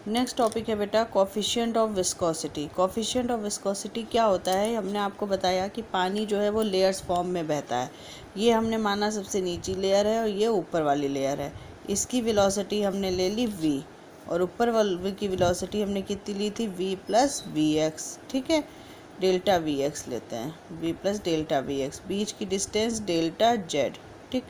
Next topic है बेटा coefficient of viscosity. Coefficient of viscosity क्या होता है? हमने आपको बताया कि पानी जो है वो लेयर्स फॉर्म में बहता है। ये हमने माना सबसे नीची लेयर है और ये ऊपर वाली लेयर है। इसकी वेलोसिटी हमने ले ली v और ऊपर वाली की वेलोसिटी हमने कितनी ली थी v प्लस वी एक्स। ठीक है, डेल्टा वी एक्स लेते हैं, v plus delta V X, बीच की डिस्टेंस डेल्टा जेड। ठीक,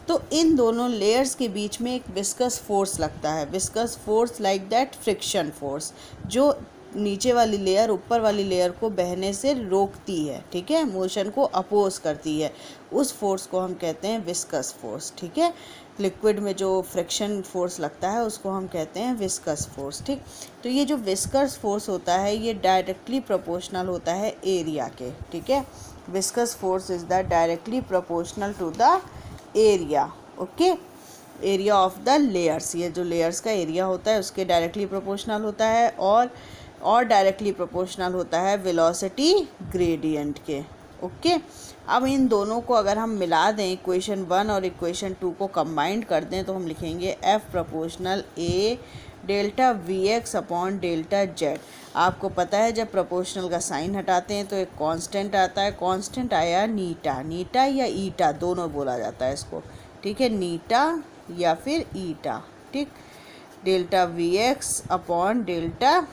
तो इन दोनों लेयर्स के बीच में एक विस्कस फोर्स लगता है, viscous force like that friction force, जो नीचे वाली लेयर ऊपर वाली लेयर को बहने से रोकती है। ठीक है, मोशन को अपोज करती है, उस फोर्स को हम कहते हैं विस्कस फोर्स। ठीक है, लिक्विड में जो फ्रिक्शन फोर्स लगता है उसको हम कहते हैं विस्कस फोर्स। ठीक, तो ये जो विस्कस फोर्स होता है ये डायरेक्टली प्रोपोर्शनल होता है एरिया के। ठीक है, viscous force is the directly proportional to the area. Okay, area of the layers, ये जो लेयर्स का एरिया होता है उसके डायरेक्टली प्रोपोर्शनल होता है और डायरेक्टली प्रोपोर्शनल होता है वेलोसिटी ग्रेडियंट के। ओके, अब इन दोनों को अगर हम मिला दें, इक्वेशन 1 और इक्वेशन 2 को कंबाइंड कर दें, तो हम लिखेंगे F proportional A delta V x upon delta Z. आपको पता है जब प्रोपोर्शनल का साइन हटाते हैं तो एक कांस्टेंट आता है, कांस्टेंट आया नीटा, नीटा या ईटा दोनों बोला जाता है इसको। ठीक है, नीटा या फिर ईटा। ठीक, delta V x upon delta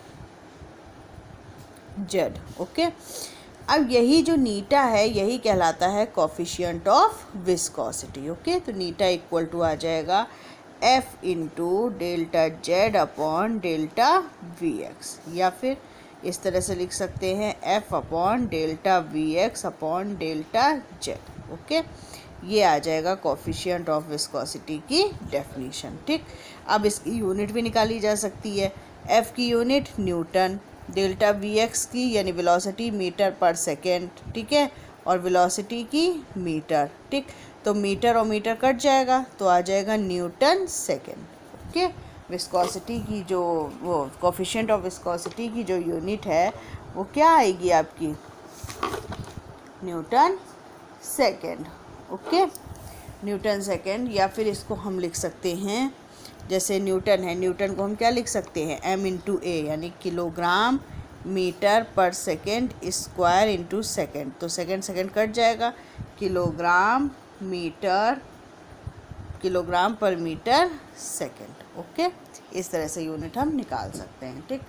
Z. Okay, अब यही जो नीटा है यही कहलाता है कोफिशिएंट ऑफ विस्कोसिटी। ओके, तो नीटा इक्वल टू आ जाएगा F into delta Z upon delta V x, या फिर इस तरह से लिख सकते हैं F upon delta V x upon delta Z. Okay, ये आ जाएगा कोफिशिएंट ऑफ विस्कोसिटी की डेफिनीशन। ठीक, अब इसकी यूनिट भी निकाली जा सकती है। F की unit Newton, delta V x की यानी वेलोसिटी मीटर पर सेकेंड। ठीक है, और वेलोसिटी की मीटर। ठीक, तो मीटर और मीटर कट जाएगा तो आ जाएगा न्यूटन सेकेंड। ओके, विस्कोसिटी की जो वो कोफिशिएंट ऑफ विस्कोसिटी की जो यूनिट है वो क्या आएगी आपकी? Newton second. Okay, Newton second, या फिर इसको हम लिख सकते हैं जैसे न्यूटन है, न्यूटन को हम क्या लिख सकते हैं? m इंटू ए यानी किलोग्राम मीटर पर सेकेंड स्क्वायर इंटू सेकेंड। तो सेकेंड सेकेंड कट जाएगा, किलोग्राम पर मीटर सेकेंड। ओके, इस तरह से यूनिट हम निकाल सकते हैं। ठीक,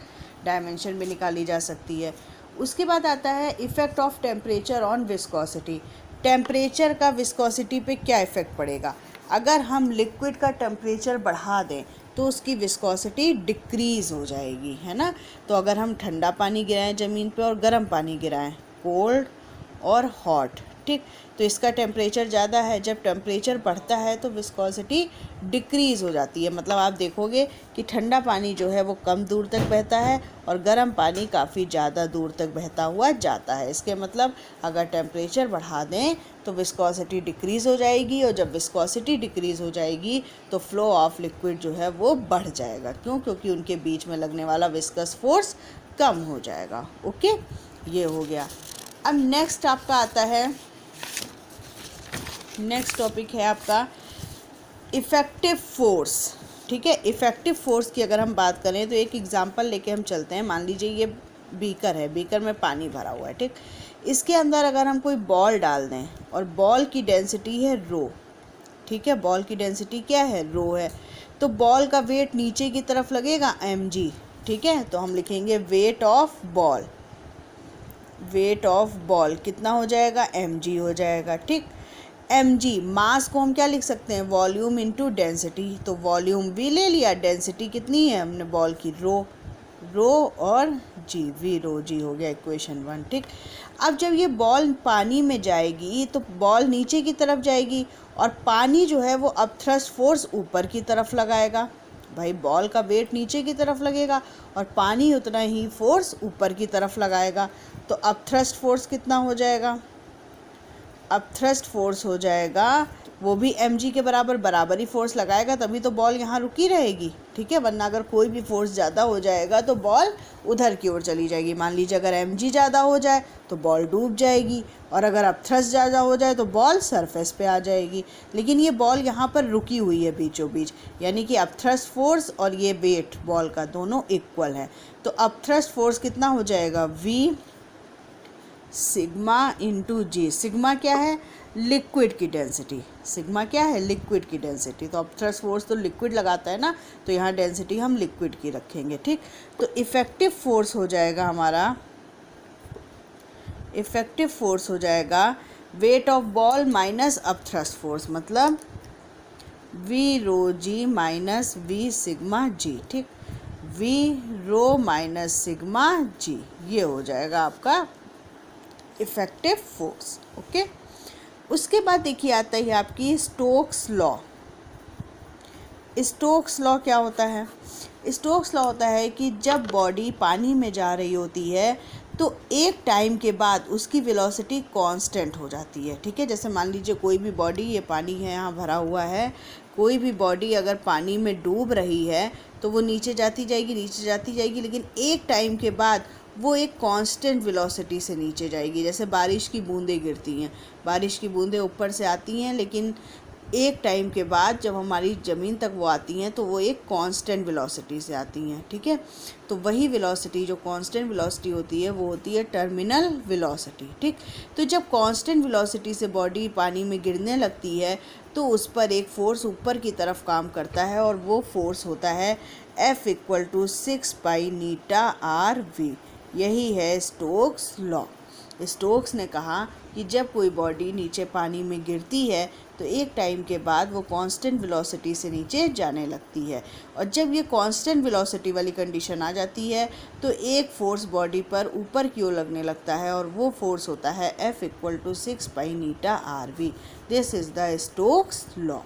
डायमेंशन भी निकाली जा सकती है। उसके बाद आता है effect of temperature on viscosity. Temperature का विस्कोसिटी पे क्या इफ़ेक्ट पड़ेगा? अगर हम लिक्विड का टेम्परेचर बढ़ा दें तो उसकी विस्कोसिटी डिक्रीज़ हो जाएगी, है ना। तो अगर हम ठंडा पानी गिराएं ज़मीन पे और गर्म पानी गिराएं, कोल्ड और हॉट, ठीक, तो इसका टेम्परेचर ज़्यादा है। जब टेम्परेचर बढ़ता है तो विस्कोसिटी डिक्रीज़ हो जाती है। मतलब आप देखोगे कि ठंडा पानी जो है वो कम दूर तक बहता है और गर्म पानी काफ़ी ज़्यादा दूर तक बहता हुआ जाता है। इसके मतलब अगर टेम्परेचर बढ़ा दें तो विस्कोसिटी डिक्रीज़ हो जाएगी, और जब विस्कोसिटी डिक्रीज़ हो जाएगी तो फ्लो ऑफ लिक्विड जो है वो बढ़ जाएगा। क्यों? क्योंकि उनके बीच में लगने वाला विस्कस फोर्स कम हो जाएगा। ओके, ये हो गया। अब नेक्स्ट आपका आता है, नेक्स्ट टॉपिक है आपका इफ़ेक्टिव फोर्स। ठीक है, इफ़ेक्टिव फोर्स की अगर हम बात करें तो एक एग्जांपल लेके हम चलते हैं। मान लीजिए ये बीकर है, बीकर में पानी भरा हुआ है। ठीक, इसके अंदर अगर हम कोई बॉल डाल दें और बॉल की डेंसिटी है रो। ठीक है, बॉल की डेंसिटी क्या है? रो है। तो बॉल का वेट नीचे की तरफ लगेगा mg। ठीक है, तो हम लिखेंगे wait of ball, wait of ball कितना हो जाएगा? mg हो जाएगा। ठीक, mg मास को हम क्या लिख सकते हैं? Volume into density. तो वॉल्यूम भी ले लिया, डेंसिटी कितनी है हमने बॉल की? रो और जी, वी रो जी हो गया इक्वेशन 1। ठीक, अब जब ये बॉल पानी में जाएगी तो बॉल नीचे की तरफ जाएगी और पानी जो है वो अब थ्रस्ट फोर्स ऊपर की तरफ लगाएगा। भाई बॉल का वेट नीचे की तरफ लगेगा और पानी उतना ही फोर्स ऊपर की तरफ लगाएगा। तो अब थ्रस्ट फोर्स कितना हो जाएगा? अब थ्रस्ट फोर्स हो जाएगा वो भी mg के बराबर ही फोर्स लगाएगा, तभी तो बॉल यहाँ रुकी रहेगी। ठीक है, वरना अगर कोई भी फोर्स ज़्यादा हो जाएगा तो बॉल उधर की ओर चली जाएगी। मान लीजिए अगर mg ज़्यादा हो जाए तो बॉल डूब जाएगी, और अगर अपथ्रस्ट ज़्यादा हो जाए तो बॉल सरफेस पे आ जाएगी। लेकिन ये बॉल यहाँ पर रुकी हुई है बीचों बीच, यानी कि अपथ्रस्ट फोर्स और ये वेट बॉल का दोनों इक्वल है। तो अपथ्रस्ट फोर्स कितना हो जाएगा, v सिग्मा इंटू जी। सिग्मा क्या है, लिक्विड की डेंसिटी। सिग्मा क्या है, लिक्विड की डेंसिटी। तो अपथ्रस्ट फोर्स तो लिक्विड लगाता है ना, तो यहाँ डेंसिटी हम लिक्विड की रखेंगे। ठीक, तो इफ़ेक्टिव फोर्स हो जाएगा हमारा, इफ़ेक्टिव फोर्स हो जाएगा weight of ball minus upthrust force, मतलब V rho G minus V sigma G. ठीक, V rho minus sigma G, ये हो जाएगा आपका इफ़ेक्टिव फोर्स। ओके, उसके बाद देखिए आता है आपकी स्टोक्स लॉ। स्टोक्स लॉ क्या होता है, स्टोक्स लॉ होता है कि जब बॉडी पानी में जा रही होती है तो एक टाइम के बाद उसकी वेलोसिटी कांस्टेंट हो जाती है। ठीक है, जैसे मान लीजिए कोई भी बॉडी, ये पानी है यहाँ भरा हुआ है, कोई भी बॉडी अगर पानी में डूब रही है तो वो नीचे जाती जाएगी, नीचे जाती जाएगी, लेकिन एक टाइम के बाद वो एक कांस्टेंट वेलोसिटी से नीचे जाएगी। जैसे बारिश की बूंदें गिरती हैं, बारिश की बूंदें ऊपर से आती हैं, लेकिन एक टाइम के बाद जब हमारी ज़मीन तक वो आती हैं तो वो एक कांस्टेंट वेलोसिटी से आती हैं। ठीक है, तो वही वेलोसिटी जो कांस्टेंट वेलोसिटी होती है वो होती है टर्मिनल वेलोसिटी। ठीक, तो जब कांस्टेंट वेलोसिटी से बॉडी पानी में गिरने लगती है तो उस पर एक फ़ोर्स ऊपर की तरफ काम करता है, और वो फोर्स होता है F = 6 pi eta R V. यही है स्टोक्स लॉ। स्टोक्स ने कहा कि जब कोई बॉडी नीचे पानी में गिरती है तो एक टाइम के बाद वो कांस्टेंट वेलोसिटी से नीचे जाने लगती है, और जब ये कांस्टेंट वेलोसिटी वाली कंडीशन आ जाती है तो एक फोर्स बॉडी पर ऊपर की ओर लगने लगता है, और वो फोर्स होता है F = 6 pi eta R V. This is the Stokes law.